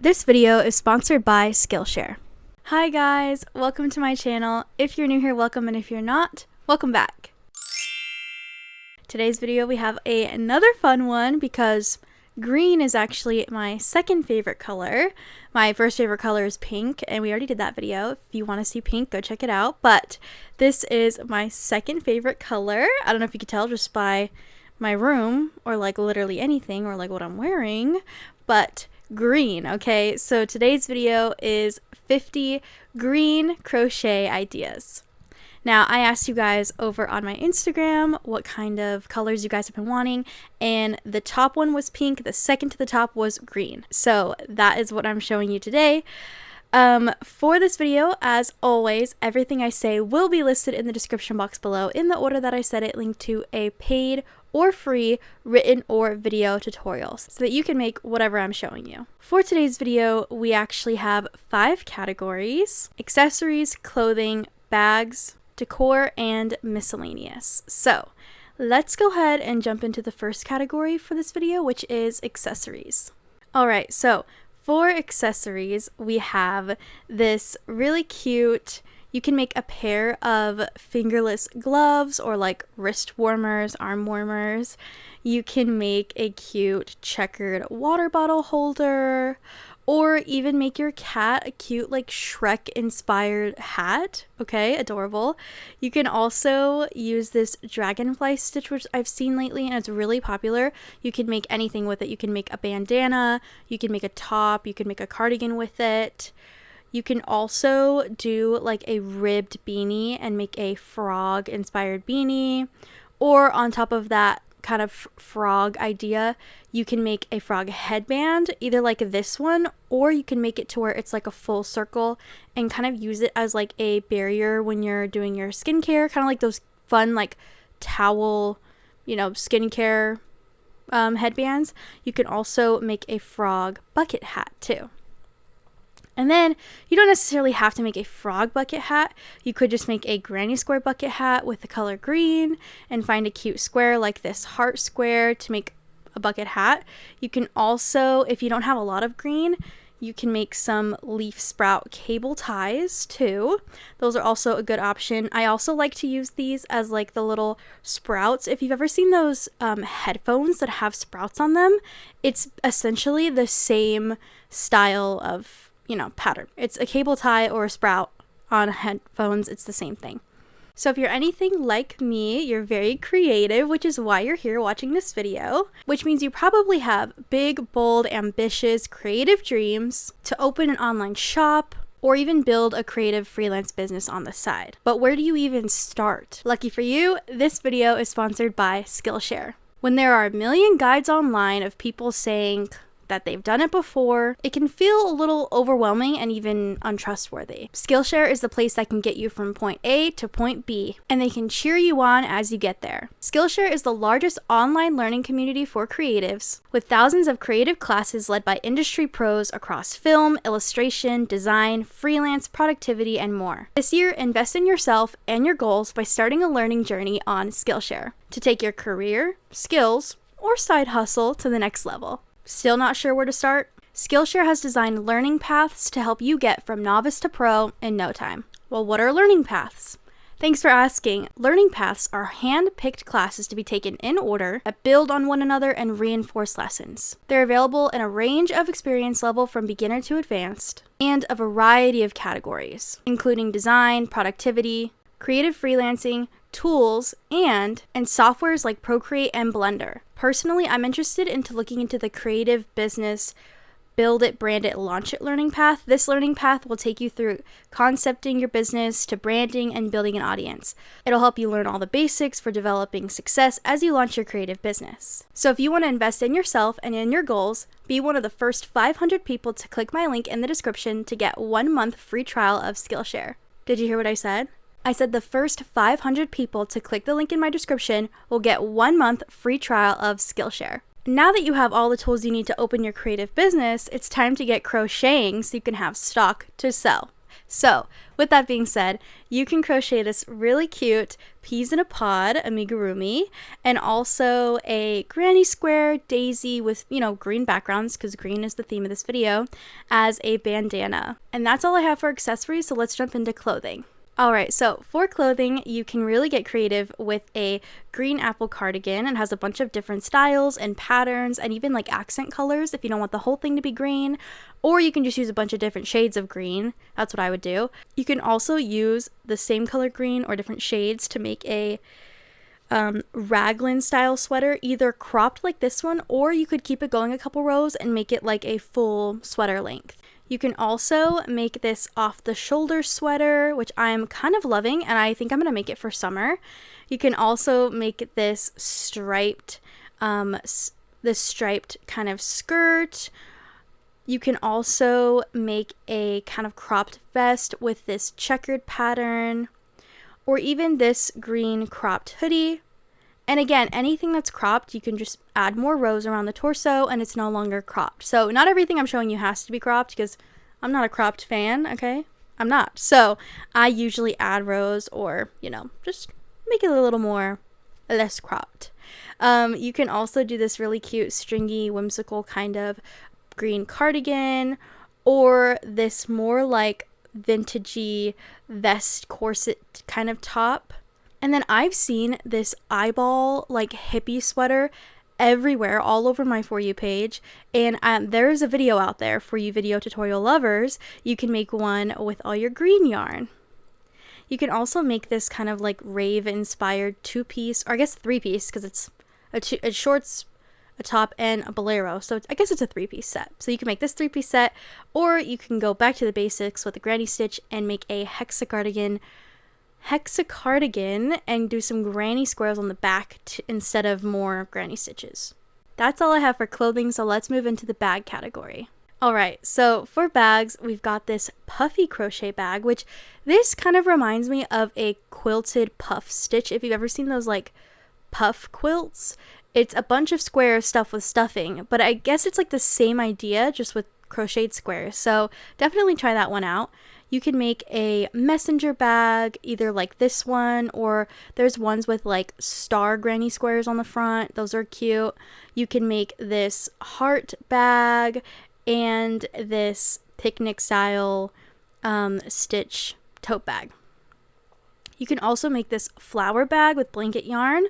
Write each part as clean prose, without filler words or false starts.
This video is sponsored by Skillshare. Hi guys, welcome to my channel. If you're new here, welcome, and if you're not, welcome back. Today's video we have another fun one because green is actually my second favorite color. My first favorite color is pink, and we already did that video. If you want to see pink, go check it out. But this is my second favorite color. I don't know if you could tell just by my room or like literally anything or like what I'm wearing, but green. Okay, so today's video is 50 green crochet ideas. Now, I asked you guys over on my Instagram what kind of colors you guys have been wanting, and the top one was pink, the second to the top was green. So that is what I'm showing you today. For this video, as always, everything I say will be listed in the description box below in the order that I said it, linked to a paid or free written or video tutorials so that you can make whatever I'm showing you. For today's video, we actually have 5 categories: accessories, clothing, bags, decor, and miscellaneous. So let's go ahead and jump into the first category for this video, which is accessories. Alright, so for accessories, we have this really cute, you can make a pair of fingerless gloves or like wrist warmers, arm warmers. You can make a cute checkered water bottle holder, or even make your cat a cute like Shrek inspired hat. Okay, adorable. You can also use this dragonfly stitch, which I've seen lately and it's really popular. You can make anything with it. You can make a bandana, you can make a top, you can make a cardigan with it. You can also do like a ribbed beanie and make a frog inspired beanie, or on top of that kind of frog idea, you can make a frog headband, either like this one, or you can make it to where it's like a full circle and kind of use it as like a barrier when you're doing your skincare, kind of like those fun like towel, skincare headbands. You can also make a frog bucket hat too. And then you don't necessarily have to make a frog bucket hat. You could just make a granny square bucket hat with the color green and find a cute square like this heart square to make a bucket hat. You can also, if you don't have a lot of green, you can make some leaf sprout cable ties too. Those are also a good option. I also like to use these as like the little sprouts. If you've ever seen those headphones that have sprouts on them, it's essentially the same style of pattern. It's a cable tie or a sprout on headphones. It's the same thing. So if you're anything like me, you're very creative, which is why you're here watching this video, which means you probably have big, bold, ambitious, creative dreams to open an online shop or even build a creative freelance business on the side. But where do you even start? Lucky for you, this video is sponsored by Skillshare. When there are a million guides online of people saying that they've done it before, it can feel a little overwhelming and even untrustworthy. Skillshare is the place that can get you from point A to point B, and they can cheer you on as you get there. Skillshare is the largest online learning community for creatives, with thousands of creative classes led by industry pros across film, illustration, design, freelance, productivity, and more. This year, invest in yourself and your goals by starting a learning journey on Skillshare to take your career, skills, or side hustle to the next level. Still not sure where to start? Skillshare has designed learning paths to help you get from novice to pro in no time. Well, what are learning paths? Thanks for asking. Learning paths are hand-picked classes to be taken in order that build on one another and reinforce lessons. They're available in a range of experience level from beginner to advanced, and a variety of categories, including design, productivity, creative freelancing, tools, and softwares like Procreate and Blender. Personally, I'm interested into looking into the creative business, build it, brand it, launch it learning path. This learning path will take you through concepting your business to branding and building an audience. It'll help you learn all the basics for developing success as you launch your creative business. So if you want to invest in yourself and in your goals, be one of the first 500 people to click my link in the description to get 1 month free trial of Skillshare. Did you hear what I said? I said the first 500 people to click the link in my description will get 1 month free trial of Skillshare. Now that you have all the tools you need to open your creative business, it's time to get crocheting so you can have stock to sell. So with that being said, you can crochet this really cute peas in a pod amigurumi, and also a granny square daisy with, you know, green backgrounds, because green is the theme of this video, as a bandana. And that's all I have for accessories, so let's jump into clothing. Alright, so for clothing, you can really get creative with a green apple cardigan. It has a bunch of different styles and patterns and even like accent colors if you don't want the whole thing to be green. Or you can just use a bunch of different shades of green. That's what I would do. You can also use the same color green or different shades to make a raglan style sweater, either cropped like this one, or you could keep it going a couple rows and make it like a full sweater length. You can also make this off the shoulder sweater, which I'm kind of loving, and I think I'm going to make it for summer. You can also make this striped kind of skirt. You can also make a kind of cropped vest with this checkered pattern, or even this green cropped hoodie. And again, anything that's cropped, you can just add more rows around the torso and it's no longer cropped. So not everything I'm showing you has to be cropped, because I'm not a cropped fan, okay? I'm not. So I usually add rows, or, you know, just make it a little more less cropped. You can also do this really cute, stringy, whimsical kind of green cardigan, or this more like vintagey vest corset kind of top. And then I've seen this eyeball like hippie sweater everywhere, all over my For You page, and there's a video out there for you video tutorial lovers. You can make one with all your green yarn. You can also make this kind of like rave inspired 2-piece, or I guess 3-piece, because it's a shorts, a top, and a bolero, so I guess it's a 3-piece set. So you can make this 3-piece set, or you can go back to the basics with a granny stitch and make a hexacardigan and do some granny squares on the back instead of more granny stitches. That's all I have for clothing, so let's move into the bag category. Alright, so for bags, we've got this puffy crochet bag, which this kind of reminds me of a quilted puff stitch. If you've ever seen those like puff quilts, it's a bunch of squares stuffed with stuffing, but I guess it's like the same idea, just with crocheted squares, so definitely try that one out. You can make a messenger bag, either like this one, or there's ones with like star granny squares on the front. Those are cute. You can make this heart bag and this picnic style stitch tote bag. You can also make this flower bag with blanket yarn,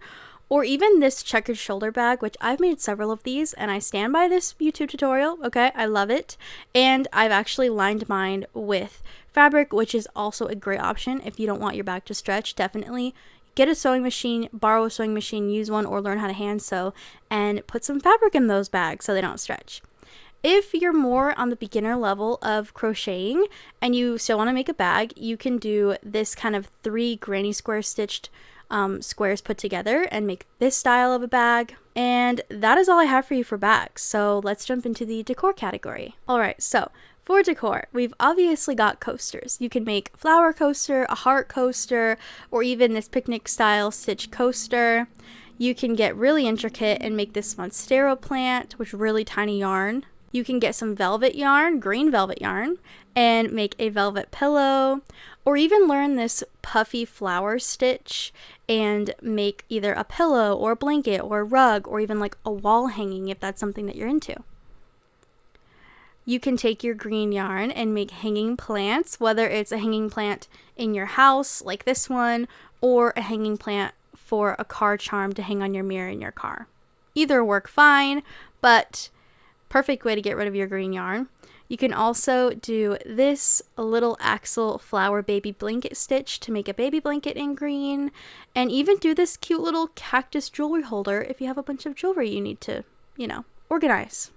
or even this checkered shoulder bag, which I've made several of these, and I stand by this YouTube tutorial, okay? I love it. And I've actually lined mine with fabric, which is also a great option if you don't want your bag to stretch. Definitely get a sewing machine, borrow a sewing machine, use one, or learn how to hand sew, and put some fabric in those bags so they don't stretch. If you're more on the beginner level of crocheting and you still want to make a bag, you can do this kind of 3 granny square stitched squares put together and make this style of a bag. And that is all I have for you for bags, so let's jump into the decor category. Alright, so for decor, we've obviously got coasters. You can make flower coaster, a heart coaster, or even this picnic style stitch coaster. You can get really intricate and make this monstera plant with really tiny yarn. You can get some velvet yarn, green velvet yarn, and make a velvet pillow, or even learn this puffy flower stitch and make either a pillow or a blanket or a rug, or even like a wall hanging if that's something that you're into. You can take your green yarn and make hanging plants, whether it's a hanging plant in your house like this one, or a hanging plant for a car charm to hang on your mirror in your car. Either work fine, but perfect way to get rid of your green yarn. You can also do this little axle flower baby blanket stitch to make a baby blanket in green, and even do this cute little cactus jewelry holder if you have a bunch of jewelry you need to, organize.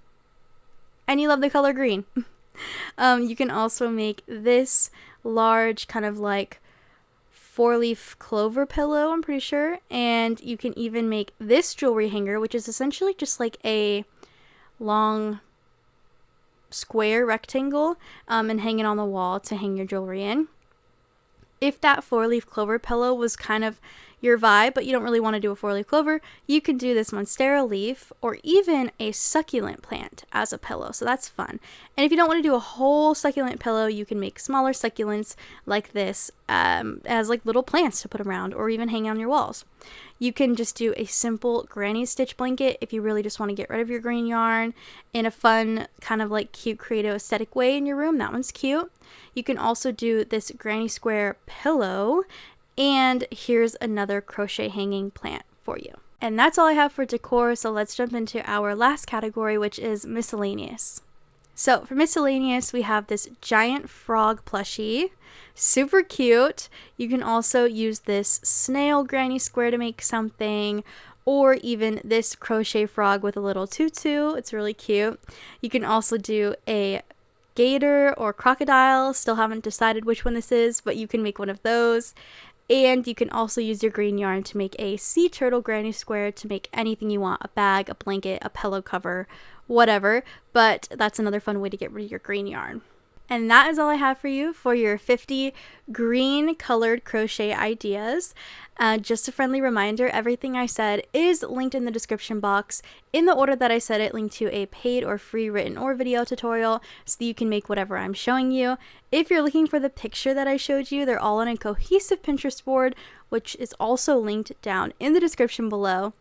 And you love the color green. You can also make this large kind of like 4-leaf clover pillow, I'm pretty sure, and you can even make this jewelry hanger, which is essentially just like a long square rectangle, and hang it on the wall to hang your jewelry in. If that 4-leaf clover pillow was kind of, your vibe, but you don't really want to do a 4-leaf clover, you can do this monstera leaf or even a succulent plant as a pillow. So that's fun. And if you don't want to do a whole succulent pillow, you can make smaller succulents like this as like little plants to put around or even hang on your walls. You can just do a simple granny stitch blanket if you really just want to get rid of your green yarn in a fun, kind of like cute, creative, aesthetic way in your room. That one's cute. You can also do this granny square pillow, and here's another crochet hanging plant for you. And that's all I have for decor, so let's jump into our last category, which is miscellaneous. So for miscellaneous, we have this giant frog plushie, super cute. You can also use this snail granny square to make something, or even this crochet frog with a little tutu. It's really cute. You can also do a gator or crocodile. Still haven't decided which one this is, but you can make one of those. And you can also use your green yarn to make a sea turtle granny square to make anything you want, a bag, a blanket, a pillow cover, whatever. But that's another fun way to get rid of your green yarn. And that is all I have for you for your 50 green colored crochet ideas. Just a friendly reminder, everything I said is linked in the description box in the order that I said it, linked to a paid or free written or video tutorial so that you can make whatever I'm showing you. If you're looking for the picture that I showed you, they're all on a cohesive Pinterest board, which is also linked down in the description below.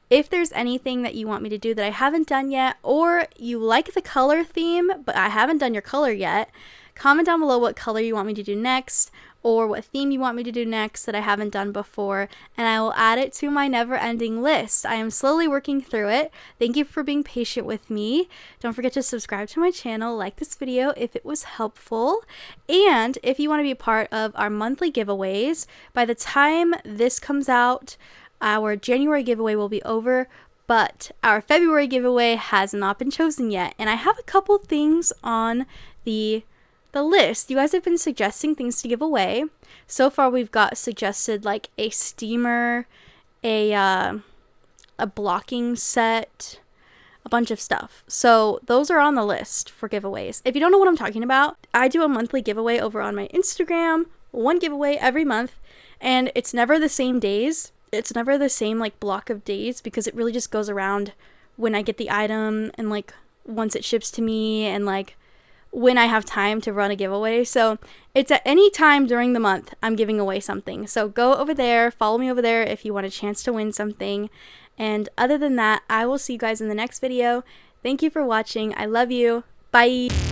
If there's anything that you want me to do that I haven't done yet, or you like the color theme, but I haven't done your color yet, comment down below what color you want me to do next, or what theme you want me to do next that I haven't done before, and I will add it to my never-ending list. I am slowly working through it. Thank you for being patient with me. Don't forget to subscribe to my channel, like this video if it was helpful, and if you want to be a part of our monthly giveaways, by the time this comes out, our January giveaway will be over, but our February giveaway has not been chosen yet. And I have a couple things on the list. You guys have been suggesting things to give away. So far we've got suggested like a steamer, a blocking set, a bunch of stuff. So those are on the list for giveaways. If you don't know what I'm talking about, I do a monthly giveaway over on my Instagram, one giveaway every month, and it's never the same days. It's never the same like block of days because it really just goes around when I get the item and like once it ships to me and like when I have time to run a giveaway. So it's at any time during the month I'm giving away something. So go over there, follow me over there if you want a chance to win something. And other than that, I will see you guys in the next video. Thank you for watching. I love you. Bye.